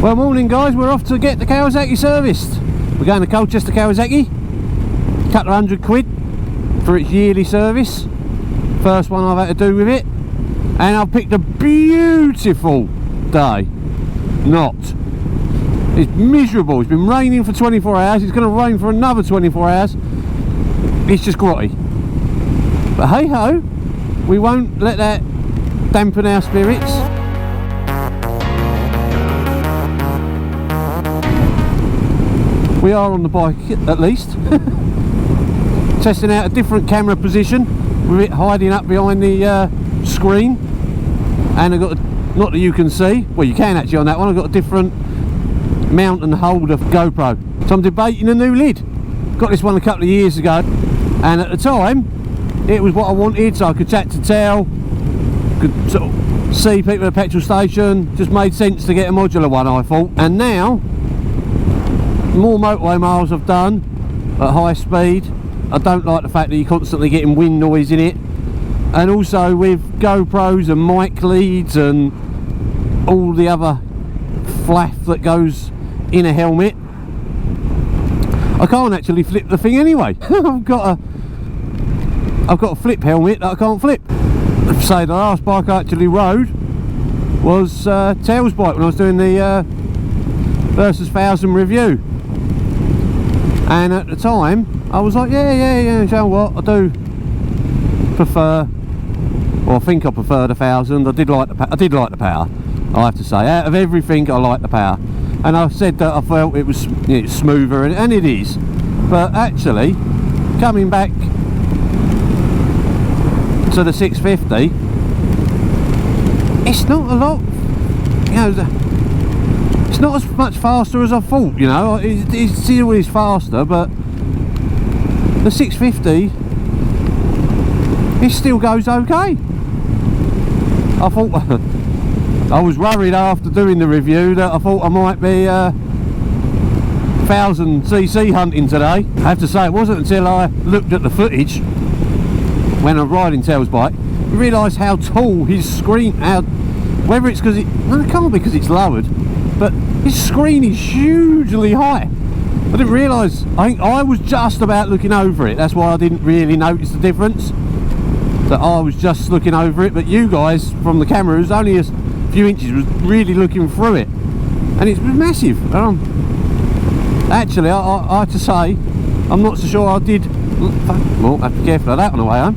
Well, morning guys, we're off to get the Kawasaki serviced. We're going to Colchester Kawasaki, a couple of £100 for its yearly service. First one I've had to do with it, and I've picked a beautiful day. Not. It's miserable. It's been raining for 24 hours, it's going to rain for another 24 hours. It's just grotty. But hey ho, we won't let that dampen our spirits. We are on the bike at least. Testing out a different camera position with it hiding up behind the screen. And I've got, not that you can see, well you can actually on that one, I've got a different mount and hold of GoPro. So I'm debating a new lid. Got this one a couple of years ago, and at the time it was what I wanted, so I could chat to tell, could sort of see people at the petrol station. Just made sense to get a modular one, I thought. And now, more motorway miles I've done at high speed, I don't like the fact that you're constantly getting wind noise in it. And also with GoPros and mic leads and all the other flaff that goes in a helmet, I can't actually flip the thing anyway. I've got a flip helmet that I can't flip. Say the last bike I actually rode was Tail's bike when I was doing the Versys 1000 review. And at the time, I was like, yeah, you know what, I do prefer, or I think I prefer the 1000. I did like the power, I have to say. Out of everything, I like the power. And I said that I felt it was smoother, and it is. But actually, coming back to the 650, it's not a lot, you know, it's not as much faster as I thought, you know. It still is faster, but the 650, it still goes okay. I thought, I was worried after doing the review that I thought I might be 1000cc hunting today. I have to say, it wasn't until I looked at the footage when I'm riding Tail's bike, I realised how tall his screen, whether it's because it can't be because it's lowered, but his screen is hugely high. I didn't realise, I think I was just about looking over it, that's why I didn't really notice the difference, that I was just looking over it, but you guys from the camera, who's only a few inches, was really looking through it, and it's massive. Actually, I have to say, I'm not so sure I did, well, I have to be careful of that on the way home.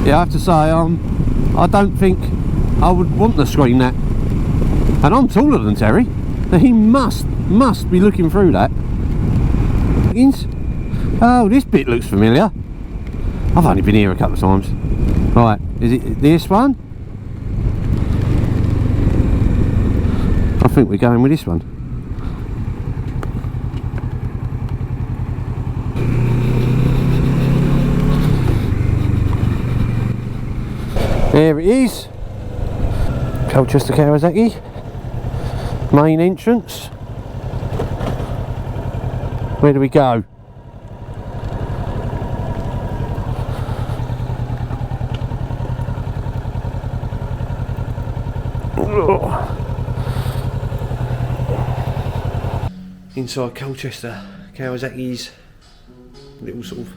Yeah, I have to say, I don't think I would want the screen that. And I'm taller than Terry, so he must be looking through that. Oh, this bit looks familiar. I've only been here a couple of times. Right, is it this one? I think we're going with this one. There it is. Colchester Kawasaki. Main entrance. Where do we go? Inside Colchester Kawasaki's little sort of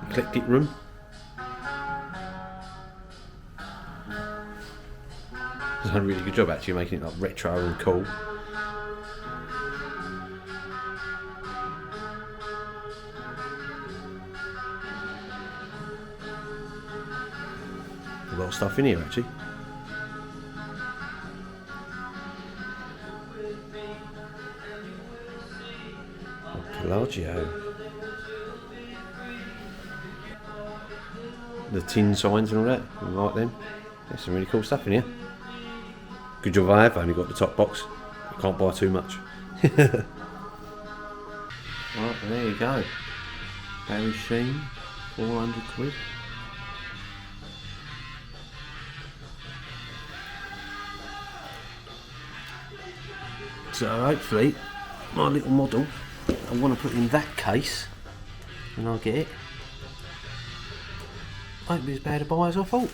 eclectic room. It's done a really good job actually making it like retro and cool. A lot of stuff in here actually. Largio. The tin signs and all that, I like them. There's some really cool stuff in here. Good job I've only got the top box. I can't buy too much. Right, there you go. Barry Sheen, 400 quid. So hopefully my little model I want to put in that case when I get it. Won't be as bad a buy as I thought.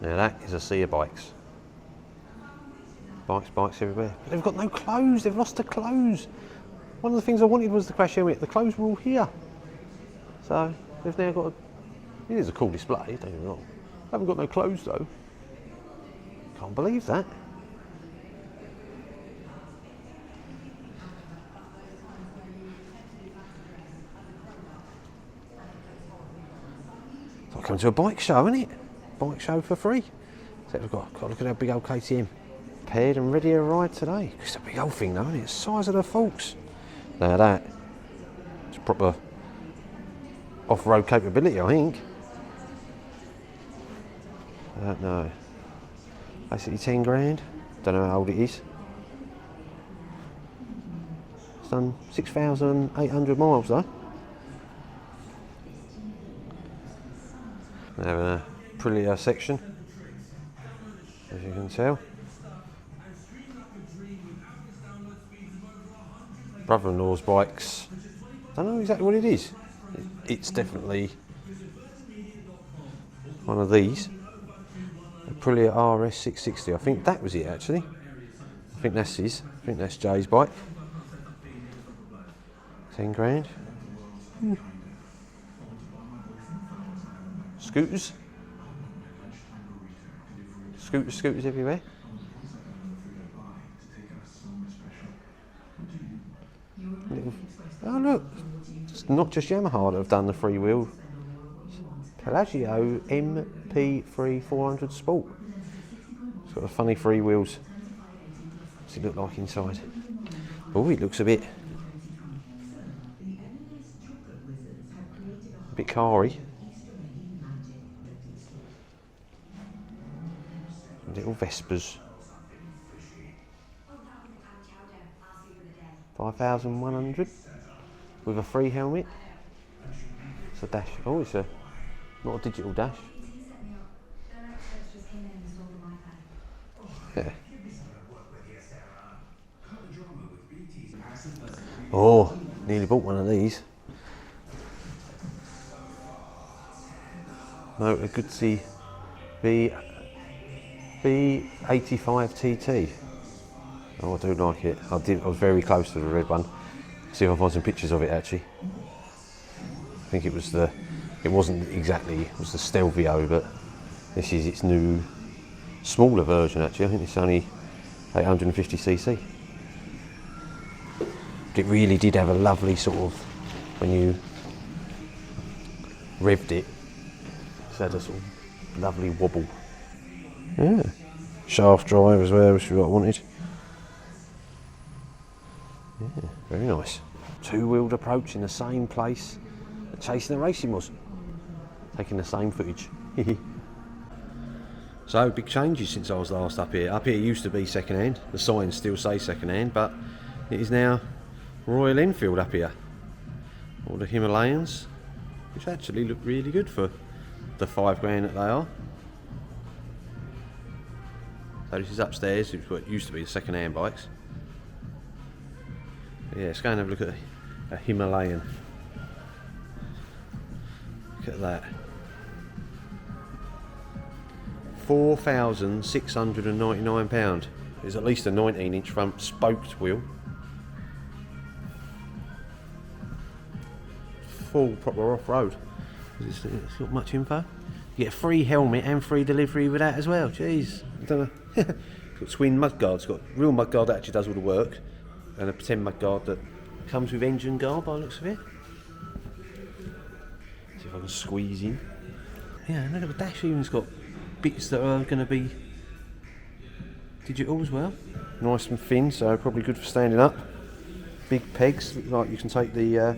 Now that is a sea of bikes. Bikes everywhere. But they've got no clothes, they've lost the clothes. One of the things I wanted was the crash helmet. The clothes were all here. So they've now got it is a cool display, don't get me wrong. They haven't got no clothes though. Can't believe that. It's like coming to a bike show, isn't it? Bike show for free. So we've got to look at our big old KTM. Paired and ready to ride today. It's a big old thing though, isn't it? It's the size of the forks. Now that, it's proper off-road capability, I think. I don't know. Basically 10 grand. Don't know how old it is. It's done 6,800 miles though. We have a Aprilia section, as you can tell. Brother-in-law's bikes. I don't know exactly what it is. It's definitely one of these. Aprilia RS 660. I think that was it actually. I think that's his. I think that's Jay's bike. 10 grand. Scooters. Scooters everywhere. Oh look, it's not just Yamaha that have done the freewheel. Pelagio MP3 400 Sport. It's got the funny free wheels. What's it look like inside? Oh, it looks a bit car-y. Little Vespers. 5,100 with a free helmet. It's a dash. Oh, it's not a digital dash. Yeah. Oh, nearly bought one of these. No, a Guzzi B85 TT. Oh, I do like it. I was very close to the red one. See if I find some pictures of it actually. I think it wasn't exactly, it was the Stelvio, but this is its new smaller version actually. I think it's only 850cc. It really did have a lovely sort of, when you revved it, it had a sort of lovely wobble. Yeah. Shaft drive as well, which is what I wanted. Yeah, very nice. Two-wheeled approach in the same place that Chasing the Racing was. Taking the same footage. So, big changes since I was last up here. Up here used to be second hand. The signs still say second hand, but it is now Royal Enfield up here. All the Himalayans, which actually look really good for the 5 grand that they are. So this is upstairs, it's what used to be the second hand bikes. Yeah, let's go and have a look at a Himalayan. Look at that. £4,699. There's at least a 19-inch front spoked wheel. Full proper off-road. It's not much info. You get a free helmet and free delivery with that as well. Jeez, I don't know. Got twin mudguards. It's got real mudguard that actually does all the work, and a pretend mudguard that comes with engine guard by the looks of it. See if I can squeeze in. Yeah, and look at the dash even's got bits that are going to be digital as well. Nice and thin, so probably good for standing up. Big pegs, look like you can take the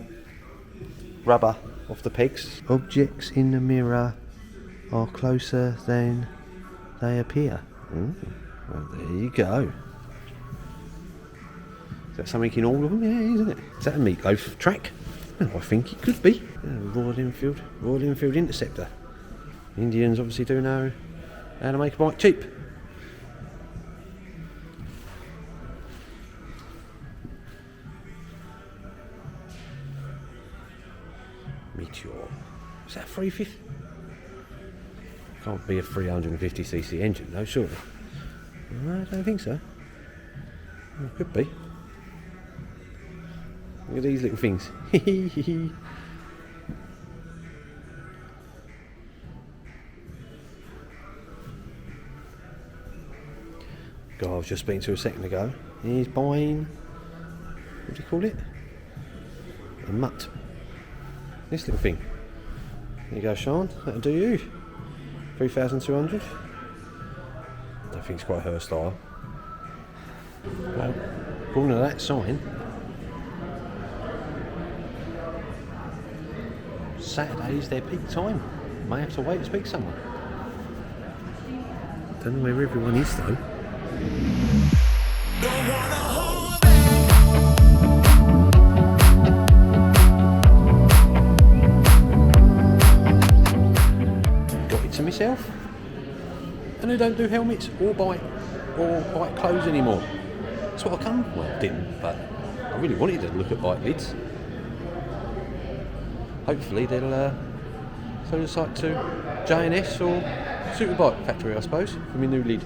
rubber off the pegs. Objects in the mirror are closer than they appear. Well, there you go. Is that something in all of them? Yeah, isn't it? Is that a meatloaf track? Well, I think it could be. Yeah, Royal Enfield Interceptor. Indians obviously do know how to make a bike cheap. Meteor. Is that a 350? Can't be a 350cc engine though, surely. No, I don't think so. Could be. Look at these little things. Guy I was just speaking to a second ago, he's buying, what do you call it? A mutt. This little thing. There you go, Sean, that'll do you. 3,200. I think it's quite her style. Well, according to that sign, Saturday's their peak time. May have to wait to speak to someone. Don't know where everyone is though. Got it to myself. And I don't do helmets or bike clothes anymore. That's what I come. Well, I didn't, but I really wanted to look at bike lids. Hopefully they'll sell the site to J&S or Superbike Factory, I suppose, for my new lid.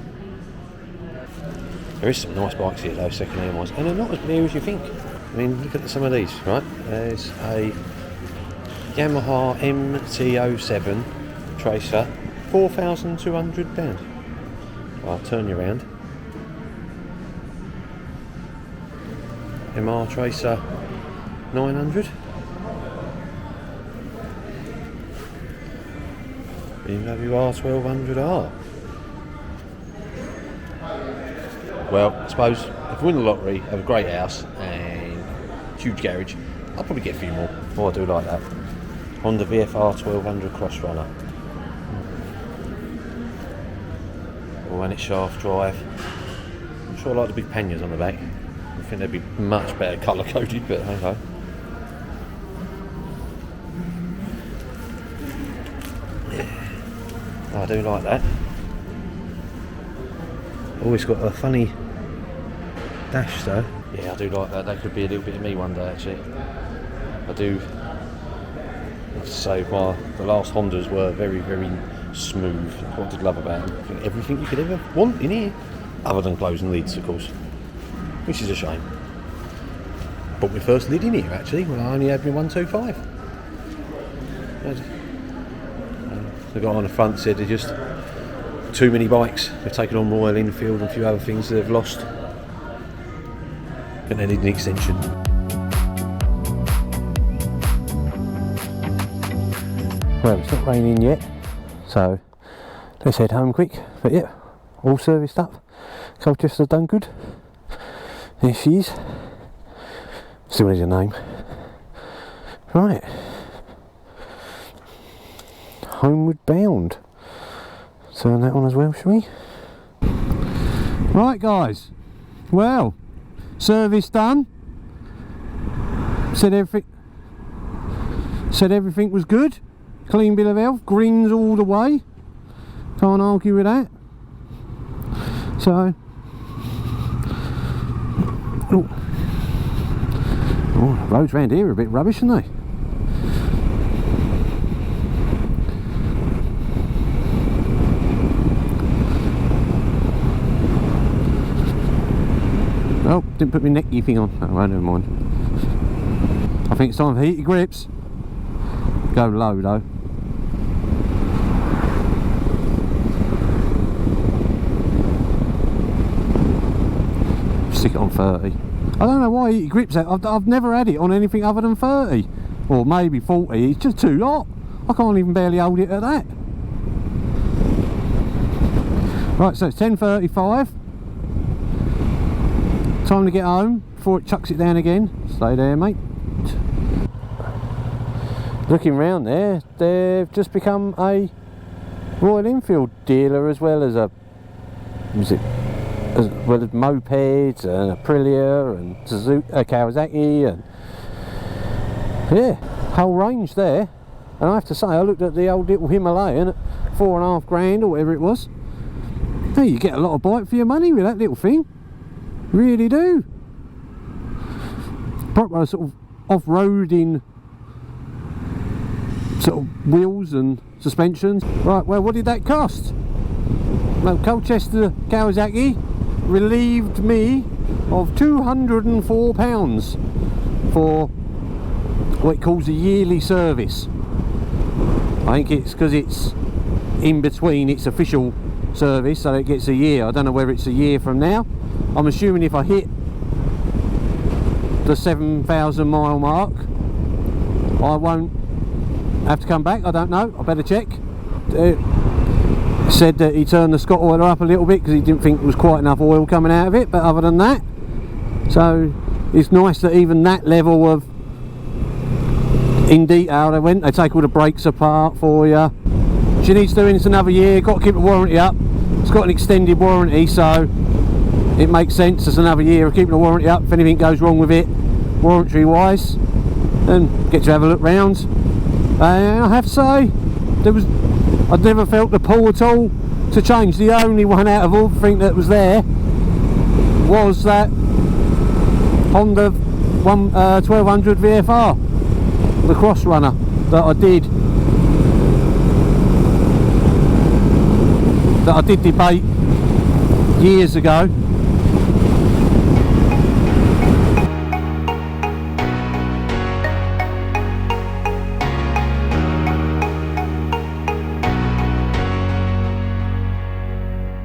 There is some nice bikes here though, second-hand ones, and they're not as new as you think. I mean, look at some of these, right? There's a Yamaha MT-07 Tracer, £4,200. I'll turn you around. MR Tracer 900. BMW R1200R. Well, I suppose if we win the lottery, have a great house and huge garage, I'll probably get a few more. Oh, I do like that. Honda VFR 1200 Cross Runner. Granite shaft drive. I'm sure I like the big panniers on the back. I think they'd be much better colour coded, but hey ho. I do like that. Always got a funny dash though. Yeah, I do like that. That could be a little bit of me one day actually. I do have to say the last Hondas were very, very smooth. That's what I did love about them. I think everything you could ever want in here. Other than closing lids, of course. Which is a shame. Bought my first lid in here actually when I only had my 125. The guy on the front said they're just too many bikes. They've taken on Royal Enfield and a few other things that they've lost. And they need an extension. Well, it's not raining yet, so let's head home quick. But yeah, all serviced up. Colchester done good. There she is. Still needs a name. Right. Homeward bound. Turn that on as well, shall we? Right guys, well, service done. Said everything was good. Clean bill of health, grins all the way. Can't argue with that. So, roads round here are a bit rubbish, aren't they? Oh, didn't put my necky thing on. Oh, well, never mind. I think it's time for heated grips. Go low though. Stick it on 30. I don't know why heated grips. I've never had it on anything other than 30. Or maybe 40. It's just too hot. I can't even barely hold it at that. Right, so it's 10:35. Time to get home before it chucks it down again. Stay there, mate. Looking round there, they've just become a Royal Enfield dealer as well as as well as mopeds and Aprilia and Kawasaki and yeah, whole range there. And I have to say, I looked at the old little Himalayan at £4,500 or whatever it was. Hey, you get a lot of bike for your money with that little thing. Really do. Proper sort of off-roading sort of wheels and suspensions. Right, well, what did that cost? Well, Colchester Kawasaki relieved me of £204 for what it calls a yearly service. I think it's because it's in between its official service, so it gets a year. I don't know whether it's a year from now. I'm assuming if I hit the 7,000 mile mark, I won't have to come back. I don't know, I better check. Said that he turned the Scott oiler up a little bit because he didn't think there was quite enough oil coming out of it, but other than that, so it's nice that even that level of in detail they take all the brakes apart for you. She needs doing this another year, got to keep the warranty up. It's got an extended warranty, so it makes sense. It's another year of keeping the warranty up. If anything goes wrong with it warranty wise, then get to have a look round. And I have to say, I'd never felt the pull at all to change. The only one out of everything that was there was that Honda 1200 VFR, the cross runner that I did debate years ago.